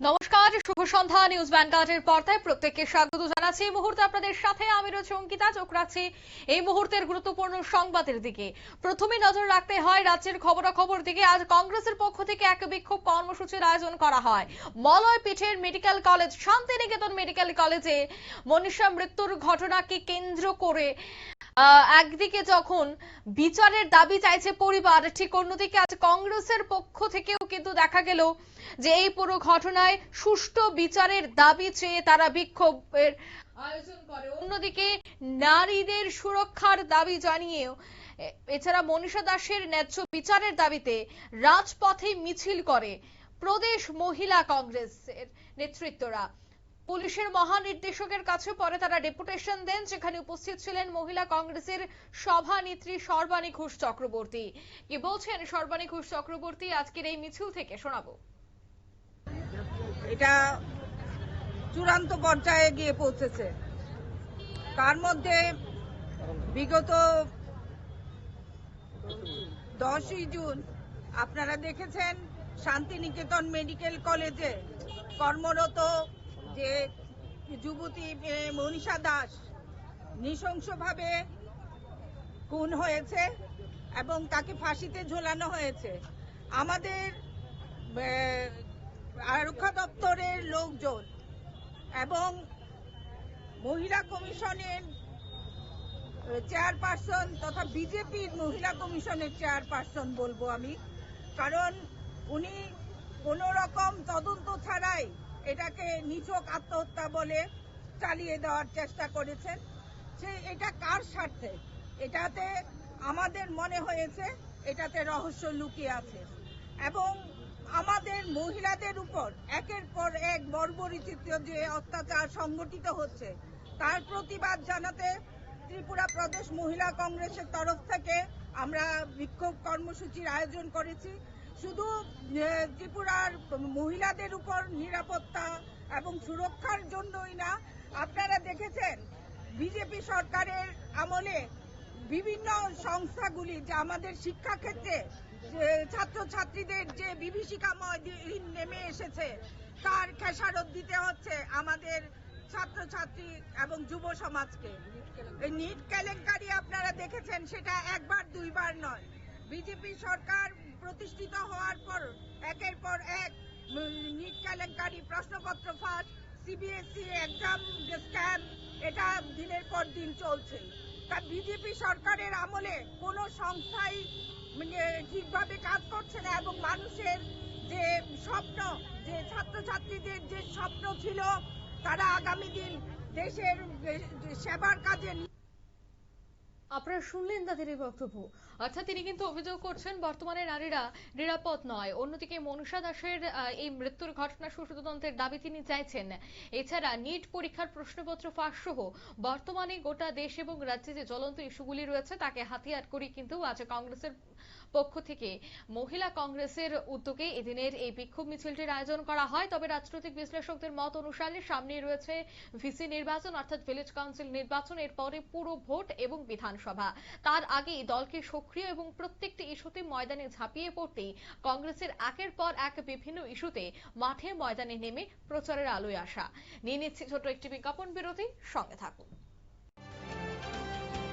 নমস্কার, শুভ সন্ধ্যা। নিউজ ভ্যানগার্ডের পর্দায় প্রত্যেককে স্বাগত জানাচ্ছি। এই মুহূর্তে আপনাদের সাথে আমি রয়েছে অঙ্কিতা। চোখ রাখছি এই মুহূর্তের গুরুত্বপূর্ণ সংবাদের দিকে। প্রথমে নজর রাখতে হয় রাজ্যের খবরাখবর দিকে। আজ কংগ্রেসের পক্ষ থেকে এক বিক্ষোভ কর্মসূচির আয়োজন করা হয়। মলয়পীঠের মেডিকেল কলেজ শান্তিনিকেতন মেডিকেল কলেজে মনীষা মৃত্যুর ঘটনাকে কেন্দ্র করে একদিকে যখন বিচারের দাবি চাইছে পরিবার, ঠিক অন্যদিকে আজ কংগ্রেসের পক্ষ থেকেও কিন্তু দেখা গেল যে এই পুরো ঘটনায় সুষ্ঠু বিচারের দাবি চেয়ে তারা বিক্ষোভের আয়োজন করে। অন্যদিকে নারীদের সুরক্ষার দাবি জানিয়েও এছাড়া মনীষা দাসের ন্যায্য বিচারের দাবিতে রাজপথে মিছিল করে প্রদেশ মহিলা কংগ্রেসের নেতৃত্বরা। পুলিশের মহানির্দেশকের কাছে পরে তারা ডেপুটেশন দেন, যেখানে উপস্থিত ছিলেন মহিলা কংগ্রেসের সভানেত্রী সর্বাণী ঘোষ চক্রবর্তী। কি বলছেন সর্বাণী ঘোষ চক্রবর্তী আজকের এই মিছিল থেকে শোনাবো। এটা চূড়ান্ত পর্যায়ে গিয়ে পৌঁছেছে। তার মধ্যে বিগত 10ই জুন আপনারা দেখেছেন শান্তিনিকেতন মেডিকেল কলেজে কর্মরত যে যুবতী মনীষা দাস নৃশংসভাবে খুন হয়েছে এবং তাকে ফাঁসিতে ঝোলানো হয়েছে। আমাদের আরক্ষা দপ্তরের লোকজন এবং মহিলা কমিশনের চেয়ারপারসন তথা বিজেপির মহিলা কমিশনের চেয়ারপারসন বলবো আমি, কারণ উনি কোনো রকম তদন্ত ছাড়াই এটাকে নিছক আত্মহত্যা বলে চালিয়ে দেওয়ার চেষ্টা করেছেন। এটা কার স্বার্থে? এটাতে আমাদের মনে হয়েছে এটাতে রহস্য লুকিয়ে আছে এবং আমাদের মহিলাদের উপর একের পর এক বর্বরচিত যে অত্যাচার সংগঠিত হচ্ছে তার প্রতিবাদ জানাতে ত্রিপুরা প্রদেশ মহিলা কংগ্রেসের তরফ থেকে আমরা বিক্ষোভ কর্মসূচির আয়োজন করেছি। শুধু ত্রিপুরার মহিলাদের উপর নিরাপত্তা এবং সুরক্ষার জন্যই না, আপনারা দেখেছেন বিজেপি সরকারের আমলে বিভিন্ন সংস্থাগুলি যে আমাদের শিক্ষাক্ষেত্রে ছাত্রছাত্রীদের যে বিভীষিকাময় দিন নেমে এসেছে তার খেসারত দিতে হচ্ছে আমাদের ছাত্রছাত্রী এবং যুব সমাজকে। এই নিট কেলেঙ্কারি আপনারা দেখেছেন, সেটা একবার দুইবার নয়। বিজেপি সরকার প্রতিষ্ঠিত হওয়ার পর একের পর এক নিট কেলেঙ্কারি, প্রশ্নপত্র ফাঁস, সিবিএসই এক্সাম স্ক্যাম, এটা দিনের পর দিন চলছে। তা বিজেপি সরকারের আমলে কোনো সংস্থাই ঠিকভাবে কাজ করছে না এবং মানুষের যে স্বপ্ন, যে ছাত্রছাত্রীদের যে স্বপ্ন ছিল তারা আগামী দিন দেশের সেবার কাজে। আপনারা শুনলেন তাদের এই বক্তব্য। অর্থাৎ তিনি কিন্তু অভিযোগ করছেন বর্তমানে নারীরা নিরাপদ নয়। অন্যদিকে মনীষা দাসের এই মৃত্যুর ঘটনা সুষ্ঠু তদন্তের দাবি তিনি চাইছেন। এছাড়া নিট পরীক্ষার প্রশ্নপত্র ফাঁস সহ বর্তমানে গোটা দেশ এবং রাজ্যে যে জ্বলন্ত ইস্যুগুলি রয়েছে তাকে হাতিয়ার করে কিন্তু আজ কংগ্রেসের পক্ষ থেকে মহিলা কংগ্রেসের উদ্যোগে এদিনের এই বিক্ষোভ মিছিলটির আয়োজন করা হয়। তবে রাজনৈতিক বিশ্লেষকদের মত অনুসারে সামনে রয়েছে ভিসি নির্বাচন অর্থাৎ ভিলেজ কাউন্সিল নির্বাচন, এরপরে পুরো ভোট এবং বিধানসভা। তার আগেই দলকে সক্রিয় এবং প্রত্যেকটি ইস্যুতে ময়দানে ঝাঁপিয়ে পড়তেই কংগ্রেসের একের পর এক বিভিন্ন ইস্যুতে মাঠে ময়দানে নেমে প্রচারের আলোয় আসা। নিয়ে নিচ্ছি ছোট একটি বিজ্ঞাপন বিরতি, সঙ্গে থাকুন।